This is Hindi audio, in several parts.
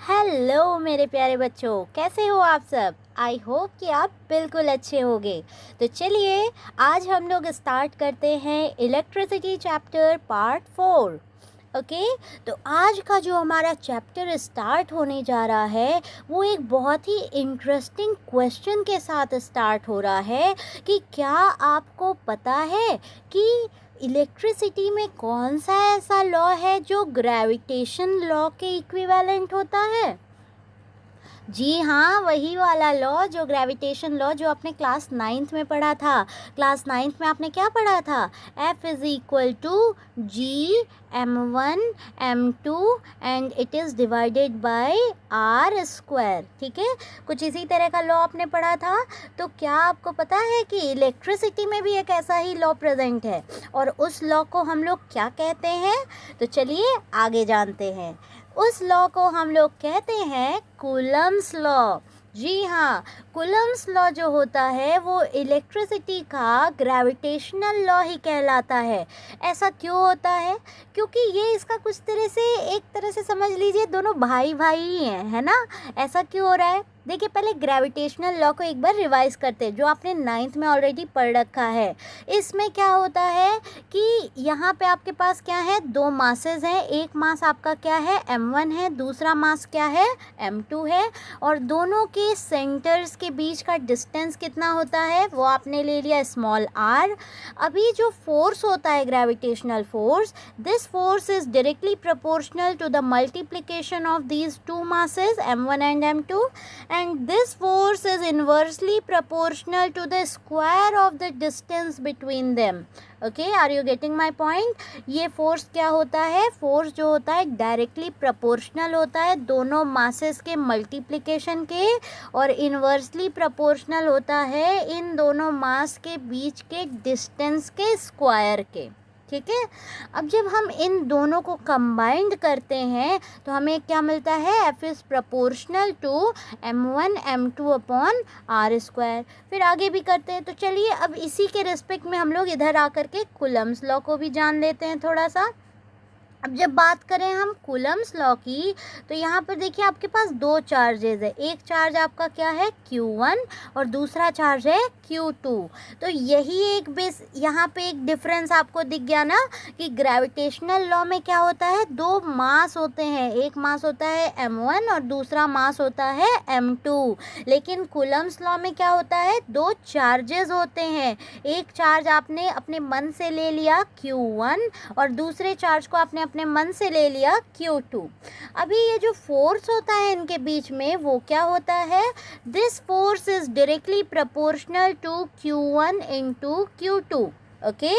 हेलो मेरे प्यारे बच्चों, कैसे हो आप सब। आई होप कि आप बिल्कुल अच्छे होंगे। तो चलिए आज हम लोग स्टार्ट करते हैं इलेक्ट्रिसिटी चैप्टर पार्ट 4। ओके, तो आज का जो हमारा चैप्टर स्टार्ट होने जा रहा है वो एक बहुत ही इंटरेस्टिंग क्वेश्चन के साथ स्टार्ट हो रहा है कि क्या आपको पता है कि इलेक्ट्रिसिटी में कौन सा ऐसा लॉ है जो ग्रेविटेशन लॉ के इक्विवेलेंट होता है। जी हाँ, वही वाला लॉ जो ग्रेविटेशन लॉ जो आपने क्लास 9th में पढ़ा था। क्लास 9th में आपने क्या पढ़ा था? F is equal to G m1 m2 and it is divided by r square. ठीक है, कुछ इसी तरह का लॉ आपने पढ़ा था। तो क्या आपको पता है कि इलेक्ट्रिसिटी में भी एक ऐसा ही लॉ प्रेजेंट है और उस लॉ को हम लोग क्या कहते हैं? तो चलिए आगे जानते हैं। उस लॉ को हम लोग कहते हैं कूलम्स लॉ। जी हाँ, कूलम्स लॉ जो होता है वो इलेक्ट्रिसिटी का ग्रेविटेशनल लॉ ही कहलाता है। ऐसा क्यों होता है? क्योंकि ये इसका कुछ तरह से एक तरह से समझ लीजिए दोनों भाई भाई ही हैं, है ना। ऐसा क्यों हो रहा है? देखिए, पहले ग्रेविटेशनल लॉ को एक बार रिवाइज करते हैं जो आपने 9th में ऑलरेडी पढ़ रखा है। इसमें क्या होता है कि यहाँ पे आपके पास क्या है, दो मासेस हैं। एक मास आपका क्या है, m1 है, दूसरा मास क्या है, m2 है। और दोनों के सेंटर्स के बीच का डिस्टेंस कितना होता है वो आपने ले लिया स्मॉल r। अभी जो फोर्स होता है gravitational force, this force is directly proportional to the multiplication of these two masses m1 and m2 and this force is inversely proportional to the square of the distance between them. Okay, are you getting my point? ये फोर्स क्या होता है? फोर्स जो होता है डायरेक्टली प्रोपोर्शनल होता है दोनों मासेस के मल्टीप्लिकेशन के और इन्वर्सली प्रोपोर्शनल होता है इन दोनों मास के बीच के डिस्टेंस के स्क्वायर के। ठीक है, अब जब हम इन दोनों को कंबाइंड करते हैं तो हमें क्या मिलता है? F is proportional to m1 m2 upon r square. फिर आगे भी करते हैं। तो चलिए अब इसी के रिस्पेक्ट में हम लोग इधर आकर के कूलम्स लॉ को भी जान लेते हैं थोड़ा सा। अब जब बात करें हम कूलम्स लॉ की तो यहाँ पर देखिए आपके पास दो चार्जेस है। एक चार्ज आपका क्या है, Q1, और दूसरा चार्ज है Q2। तो यही एक बेस यहाँ पे एक डिफरेंस आपको दिख गया ना कि ग्रेविटेशनल लॉ में क्या होता है, दो मास होते हैं। एक मास होता है m1 और दूसरा मास होता है m2। लेकिन कूलम्स लॉ में क्या होता है, दो चार्जेस होते हैं। एक चार्ज आपने अपने मन से ले लिया Q1 और दूसरे चार्ज को आपने अपने मन से ले लिया Q2। अभी ये जो फोर्स होता है इनके बीच में वो क्या होता है, this force is directly proportional to Q1 into Q2। Okay,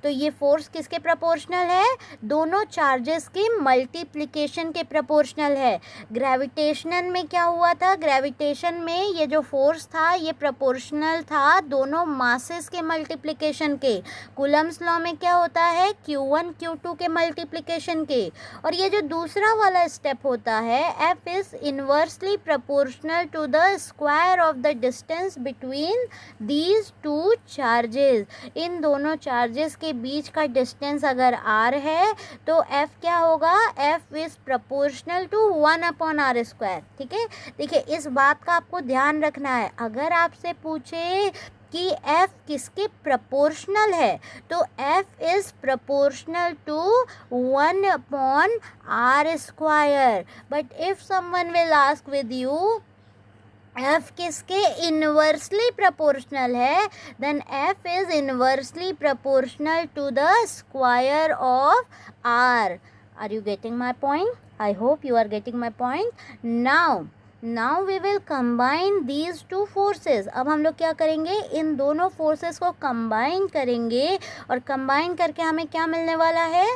तो ये फोर्स किसके प्रोपोर्शनल है? दोनों चार्जेस के मल्टीप्लिकेशन के प्रोपोर्शनल है। ग्रेविटेशन में क्या हुआ था, ग्रेविटेशन में ये जो फोर्स था ये प्रोपोर्शनल था दोनों मासेस के मल्टीप्लिकेशन के। कूलम्स लॉ में क्या होता है, Q1 Q2 के मल्टीप्लिकेशन के। और ये जो दूसरा वाला स्टेप होता है, F is inversely proportional to the square of the distance between these two charges. इन दोनों चार्जेस के बीच का डिस्टेंस अगर r है तो f क्या होगा, f is proportional to 1 upon r square. ठीक है, देखिए इस बात का आपको ध्यान रखना है। अगर आपसे पूछे कि f किसके प्रोपोर्शनल है तो f is proportional to 1 upon r square. But if someone will ask with you f किसके इनवर्सली प्रोपोर्शनल है, then f is inversely proportional to the square of r। Are you getting my point? I hope you are getting my point. Now we will combine these two forces. अब हम लोग क्या करेंगे, इन दोनों फोर्सेस को कंबाइन करेंगे और कंबाइन करके हमें क्या मिलने वाला है,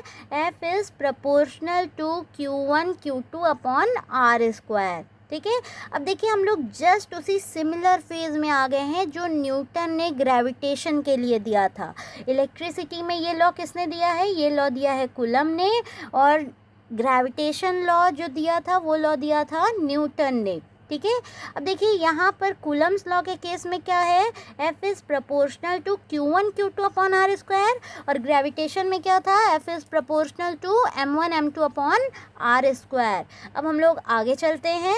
f is proportional to Q1 Q2 upon r square. ठीक है, अब देखिए हम लोग जस्ट उसी सिमिलर फेज में आ गए हैं जो न्यूटन ने ग्रेविटेशन के लिए दिया था। इलेक्ट्रिसिटी में ये लॉ किसने दिया है, ये लॉ दिया है कूलम ने, और ग्रेविटेशन लॉ जो दिया था वो लॉ दिया था न्यूटन ने। ठीक है। अब देखिए यहाँ पर कूलम्स लॉ के केस में क्या है, F is proportional to Q1 Q2 upon r square, और ग्रेविटेशन में क्या था, F is proportional to M1 M2 upon r square. अब हम लोग आगे चलते हैं।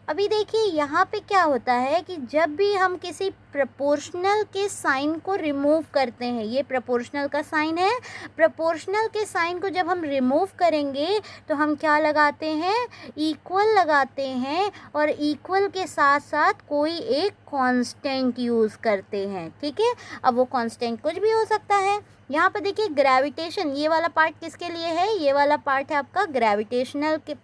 अभी देखिए यहाँ पे क्या होता है कि जब भी हम किसी प्रोपोर्शनल के साइन को रिमूव करते हैं, ये प्रोपोर्शनल का साइन है, प्रोपोर्शनल के साइन को जब हम रिमूव करेंगे तो हम क्या लगाते हैं, इक्वल लगाते हैं, और इक्वल के साथ साथ कोई एक कांस्टेंट यूज़ करते हैं। ठीक है, अब वो कांस्टेंट कुछ भी हो सकता है। यहाँ पर देखिए ग्रेविटेशन, ये वाला पार्ट किसके लिए है, ये वाला पार्ट है आपका ग्रेविटेशनल के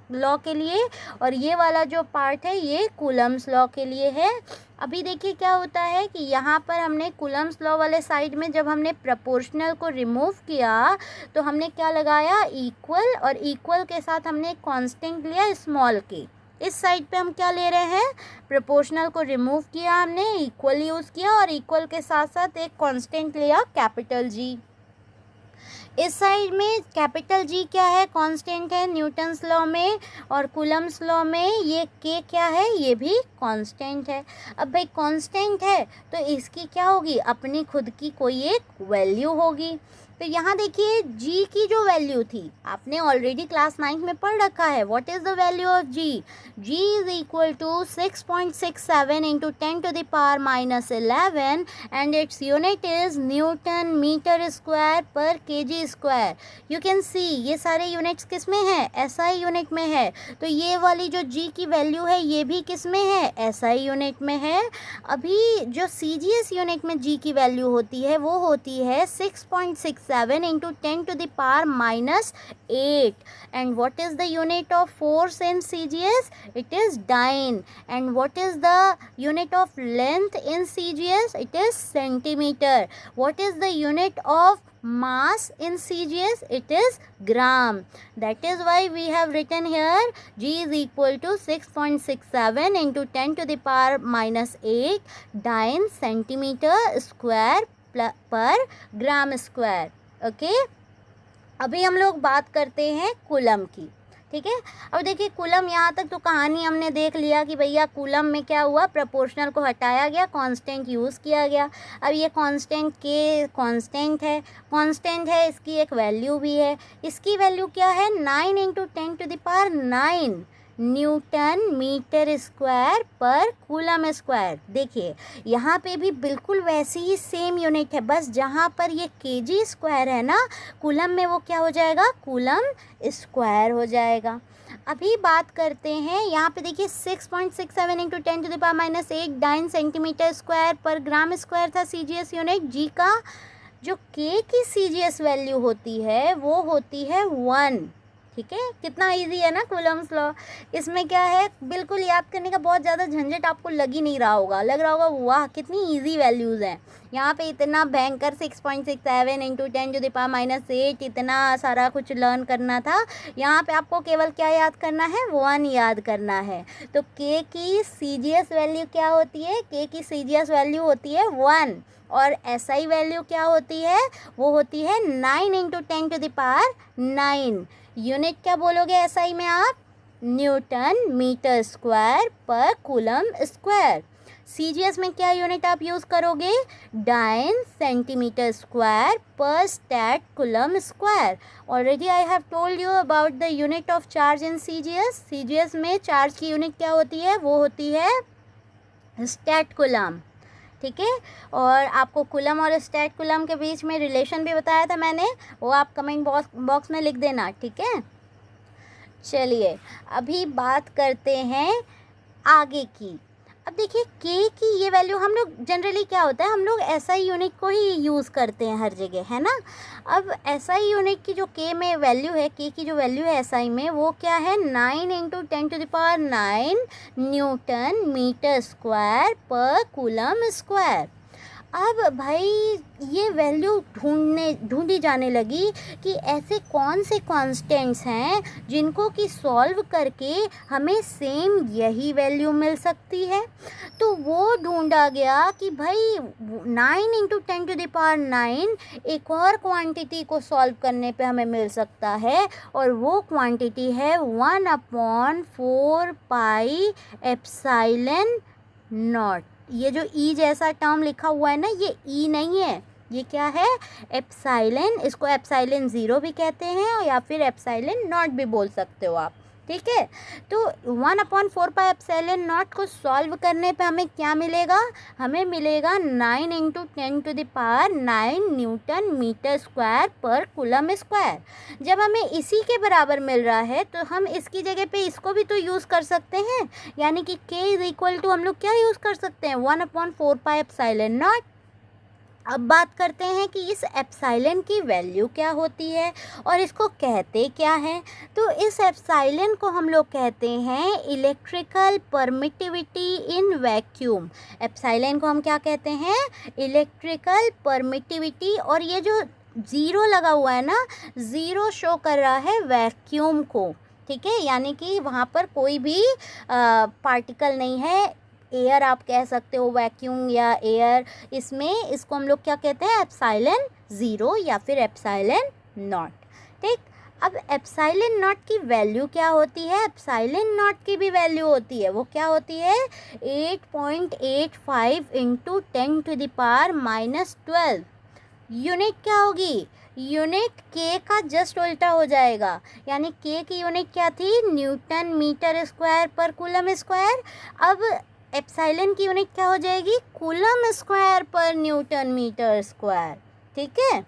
लॉ के लिए, और ये वाला जो पार्ट है ये कूलम्स लॉ के लिए है। अभी देखिए क्या होता है कि यहाँ पर हमने कूलम्स लॉ वाले साइड में जब हमने प्रोपोर्शनल को रिमूव किया तो हमने क्या लगाया, इक्वल, और इक्वल के साथ हमने एक कांस्टेंट लिया स्मॉल के। इस साइड पे हम क्या ले रहे हैं, प्रोपोर्शनल को रिमूव किया हमने, इक्वल यूज़ किया, और इक्वल के साथ साथ एक कांस्टेंट लिया कैपिटल जी। इस साइड में कैपिटल जी क्या है, कांस्टेंट है न्यूटन्स लॉ में, और कूलम्स लॉ में ये के क्या है, ये भी कांस्टेंट है। अब भाई कांस्टेंट है तो इसकी क्या होगी, अपनी खुद की कोई एक वैल्यू होगी। तो यहाँ देखिए g की जो वैल्यू थी, आपने ऑलरेडी क्लास 9 में पढ़ रखा है, what is the value of g, g is equal to 6.67 into 10 to the power -11 and its unit is newton metre square per kg square. You can see ये सारे यूनिट्स किस में है, SI यूनिट में है, तो ये वाली जो g की वैल्यू है ये भी किस में है, SI यूनिट में है। अभी जो CGS यूनिट में g की वैल्यू होती है वो होती है 6.67 into 10 to the power -8, and what is the unit of force in CGS, it is dyne, and what is the unit of length in CGS, it is centimeter, what is the unit of mass in CGS, it is gram. That is why we have written here g is equal to 6.67 into 10 to the power -8 dyne centimeter square पर ग्राम स्क्वायर। ओके, अभी हम लोग बात करते हैं कूलम की। ठीक है, अब देखिए कूलम, यहाँ तक तो कहानी हमने देख लिया कि भैया कूलम में क्या हुआ, प्रोपोर्शनल को हटाया गया, कांस्टेंट यूज़ किया गया। अब ये कांस्टेंट के कांस्टेंट है, इसकी एक वैल्यू भी है। इसकी वैल्यू क्या है, 9 into 10 to the power 9 newton metre square per coulomb square. देखिए यहाँ पे भी बिल्कुल वैसी ही सेम यूनिट है, बस जहाँ पर ये केजी स्क्वायर है ना, कूलम में वो क्या हो जाएगा, कूलम स्क्वायर हो जाएगा। अभी बात करते हैं यहाँ पे, देखिए 6.67 into 10 to the power -8 9 centimetre square per gram square था CGS यूनिट। जी का जो के की CGS वैल्यू होती है वो होती है 1। ठीक है, कितना इजी है ना कूलम्स लॉ। इसमें क्या है, बिल्कुल याद करने का बहुत ज़्यादा झंझट आपको लग ही नहीं रहा होगा, लग रहा होगा वाह कितनी इजी वैल्यूज़ हैं। यहाँ पे इतना भयंकर 6.67 इंटू 10 टू द पावर -8 इतना सारा कुछ लर्न करना था। यहाँ पे आपको केवल क्या याद करना है, 1 याद करना है। तो के की CGS वैल्यू क्या होती है, के की CGS वैल्यू होती है 1, और SI वैल्यू क्या होती है, वो होती है 9 into 10 to the power 9। Unit क्या बोलोगे SI में आप, newton metre square per coulomb square. CGS में क्या यूनिट आप यूज़ करोगे, dyne centimetre square per stat coulomb square. Already I have told you about the unit of charge in CGS। CGS में चार्ज की यूनिट क्या होती है, वो होती है स्टैट कूलम। ठीक है, और आपको कूलम और स्टैट कूलम के बीच में रिलेशन भी बताया था मैंने, वो आप कमेंट बॉक्स में लिख देना। ठीक है, चलिए अभी बात करते हैं आगे की। अब देखिए के की ये वैल्यू, हम लोग जनरली क्या होता है, हम लोग SI यूनिट को ही यूज़ करते हैं हर जगह, है ना। अब SI यूनिट की जो के में वैल्यू है, के की जो वैल्यू है SI में, वो क्या है, 9 into 10 to the power 9 newton metre square per coulomb square. अब भाई ये वैल्यू ढूंढी जाने लगी कि ऐसे कौन से कांस्टेंट्स हैं जिनको कि सॉल्व करके हमें सेम यही वैल्यू मिल सकती है। तो वो ढूंढा गया कि भाई 9 इंटू 10⁹ एक और क्वांटिटी को सॉल्व करने पे हमें मिल सकता है, और वो क्वांटिटी है 1/4 पाई एप्सिलॉन नॉट। ये जो ई जैसा टर्म लिखा हुआ है ना, ये ई नहीं है, ये क्या है, एप्सिलॉन। इसको एप्सिलॉन 0 भी कहते हैं या फिर एप्सिलॉन नॉट भी बोल सकते हो आप, ठीक है। तो 1/4 पाई एप्सिलॉन नॉट को सॉल्व करने पे हमें क्या मिलेगा, हमें मिलेगा 9 into 10⁹ Newton metre square per coulomb square. जब हमें इसी के बराबर मिल रहा है तो हम इसकी जगह पे इसको भी तो यूज़ कर सकते हैं, यानी कि k इज इक्वल टू हम लोग क्या यूज़ कर सकते हैं, 1/4 पाई एप्सिलॉन नॉट। अब बात करते हैं कि इस एप्सिलॉन की वैल्यू क्या होती है और इसको कहते क्या हैं। तो इस एप्सिलॉन को हम लोग कहते हैं electrical permittivity in vacuum. Epsilon को हम क्या कहते हैं, इलेक्ट्रिकल परमिटिविटी। और ये जो 0 लगा हुआ है ना, 0 शो कर रहा है वैक्यूम को, ठीक है, यानी कि वहाँ पर कोई भी पार्टिकल नहीं है। एयर आप कह सकते हो, वैक्यूम या एयर, इसमें इसको हम लोग क्या कहते हैं, एप्सिलॉन 0 या फिर एप्सिलॉन नॉट, ठीक। अब एप्सिलॉन नॉट की वैल्यू क्या होती है, एप्सिलॉन नॉट की भी वैल्यू होती है, वो क्या होती है, 8.85 इंटू 10⁻⁻12। यूनिट क्या होगी, यूनिट के का जस्ट उल्टा हो जाएगा, यानी के की यूनिट क्या थी, Newton metre square per coulomb square. अब एप्सिलॉन की यूनिट क्या हो जाएगी, कूलम स्क्वायर पर न्यूटन मीटर स्क्वायर, ठीक है।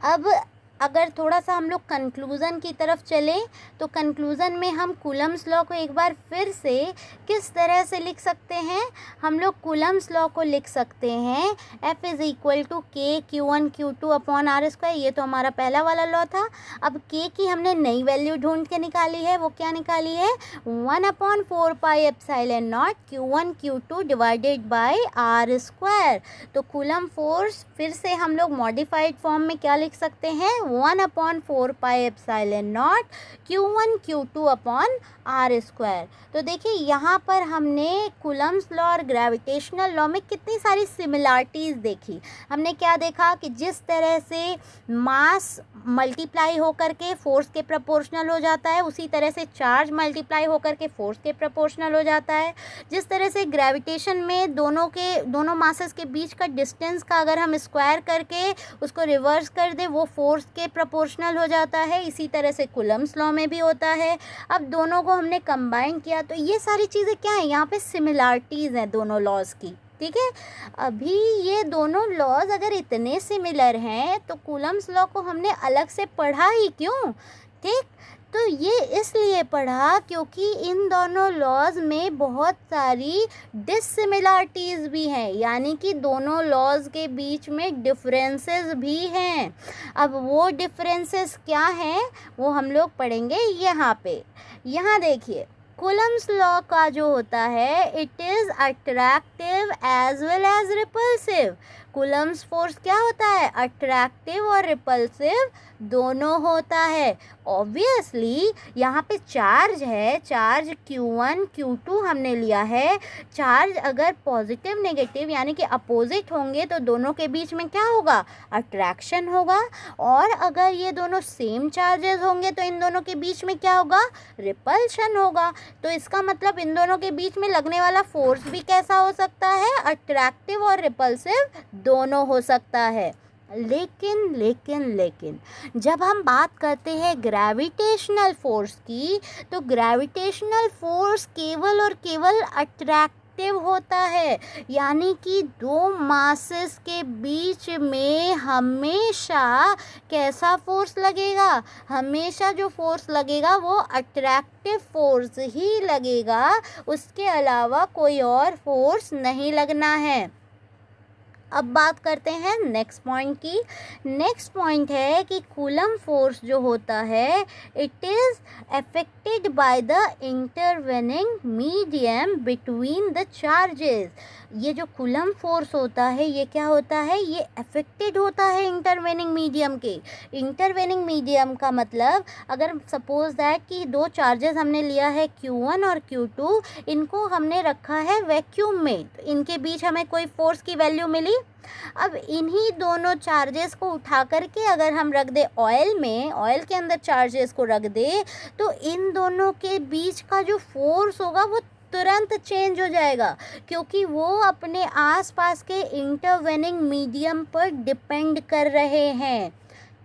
अब अगर थोड़ा सा हम लोग कंक्लूज़न की तरफ चलें तो कंक्लूज़न में हम कूलम्स लॉ को एक बार फिर से किस तरह से लिख सकते हैं, हम लोग कूलम्स लॉ को लिख सकते हैं F इज़ इक्वल टू के Q1 Q2 upon R square. ये तो हमारा पहला वाला लॉ था। अब के की हमने नई वैल्यू ढूंढ के निकाली है, वो क्या निकाली है, 1/4 pi epsilon not Q1 Q2 divided by R square. तो कूलम फोर्स फिर से हम लोग मॉडिफाइड फॉर्म में क्या लिख सकते हैं, 1/4 pi epsilon not Q1 Q2 upon R square. तो देखिए यहाँ पर हमने कूलम्स लॉ और ग्रेविटेशनल लॉ में कितनी सारी सिमिलरिटीज़ देखी। हमने क्या देखा कि जिस तरह से मास मल्टीप्लाई होकर के फोर्स के प्रोपोर्शनल हो जाता है, उसी तरह से चार्ज मल्टीप्लाई होकर के फोर्स के प्रोपोर्शनल हो जाता है। जिस तरह से ग्रेविटेशन में दोनों मासेस के बीच का डिस्टेंस का अगर हम स्क्वायर करके उसको रिवर्स कर दे, वो फोर्स के प्रोपोर्शनल हो जाता है, इसी तरह से कूलम्स लॉ में भी होता है। अब दोनों को हमने कंबाइन किया तो ये सारी चीज़ें क्या हैं, यहाँ पे सिमिलरिटीज़ हैं दोनों लॉज की, ठीक है। अभी ये दोनों लॉज अगर इतने सिमिलर हैं तो कूलम्स लॉ को हमने अलग से पढ़ा ही क्यों, ठीक। तो ये इसलिए पढ़ा क्योंकि इन दोनों लॉज में बहुत सारी डिससिमिलरिटीज़ भी हैं, यानी कि दोनों लॉज के बीच में डिफरेंसेस भी हैं। अब वो डिफरेंसेस क्या हैं वो हम लोग पढ़ेंगे यहाँ पे। यहाँ देखिए कूलम्स लॉ का जो होता है, it is attractive as well as repulsive. Coulomb's force क्या होता है, अट्रैक्टिव और रिपल्सिव दोनों होता है। ऑब्वियसली यहाँ पे चार्ज है, चार्ज Q1 Q2 हमने लिया है। चार्ज अगर पॉजिटिव नेगेटिव यानी कि अपोजिट होंगे तो दोनों के बीच में क्या होगा, अट्रैक्शन होगा। और अगर ये दोनों सेम चार्जेस होंगे तो इन दोनों के बीच में क्या होगा, रिपल्शन होगा। तो इसका मतलब इन दोनों के बीच में लगने वाला फोर्स भी कैसा हो सकता है, अट्रैक्टिव और रिपल्सिव दोनों हो सकता है। लेकिन जब हम बात करते हैं ग्रेविटेशनल फोर्स की, तो ग्रेविटेशनल फोर्स केवल और केवल अट्रैक्टिव होता है, यानी कि दो मासेस के बीच में हमेशा कैसा फोर्स लगेगा, हमेशा जो फोर्स लगेगा वो अट्रैक्टिव फोर्स ही लगेगा, उसके अलावा कोई और फोर्स नहीं लगना है। अब बात करते हैं नेक्स्ट पॉइंट की। नेक्स्ट पॉइंट है कि कूलम फोर्स जो होता है, it is affected by the intervening medium between the charges. ये जो कूलम फोर्स होता है ये क्या होता है, ये अफेक्टेड होता है इंटरवेनिंग मीडियम के। इंटरवेनिंग मीडियम का मतलब अगर सपोज दैट कि दो चार्जेस हमने लिया है Q1 और Q2, इनको हमने रखा है वैक्यूम में, तो इनके बीच हमें कोई फोर्स की वैल्यू मिली। अब इन्हीं दोनों चार्जेस को उठा करके अगर हम रख दे ऑयल में, ऑयल के अंदर चार्जेस को रख दे, तो इन दोनों के बीच का जो फोर्स होगा वो तुरंत चेंज हो जाएगा, क्योंकि वो अपने आसपास के इंटरवेनिंग मीडियम पर डिपेंड कर रहे हैं।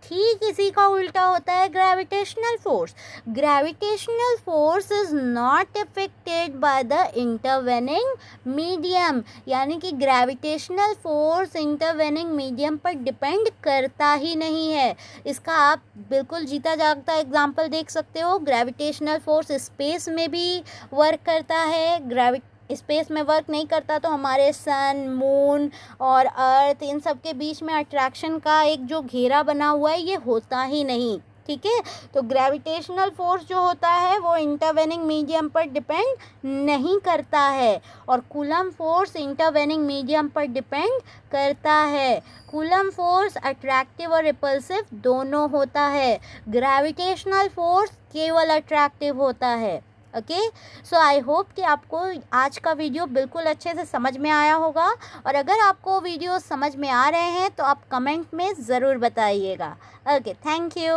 ठीक इसी का उल्टा होता है gravitational force. Gravitational force is not affected by the intervening medium, यानी कि ग्रेविटेशनल फोर्स इंटरवेनिंग मीडियम पर डिपेंड करता ही नहीं है। इसका आप बिल्कुल जीता जागता एग्जांपल देख सकते हो। ग्रेविटेशनल फोर्स स्पेस में भी वर्क करता है। स्पेस में वर्क नहीं करता तो हमारे सन, मून और अर्थ, इन सब के बीच में अट्रैक्शन का एक जो घेरा बना हुआ है ये होता ही नहीं। ठीक है, तो ग्रेविटेशनल फोर्स जो होता है वो इंटरवेनिंग मीडियम पर डिपेंड नहीं करता है, और कूलम फोर्स इंटरवेनिंग मीडियम पर डिपेंड करता है। कूलम फोर्स अट्रैक्टिव और रिपल्सिव दोनों होता है, ग्रेविटेशनल फोर्स केवल अट्रैक्टिव होता है। ओके, सो आई होप कि आपको आज का वीडियो बिल्कुल अच्छे से समझ में आया होगा, और अगर आपको वीडियो समझ में आ रहे हैं तो आप कमेंट में ज़रूर बताइएगा। Okay, thank you.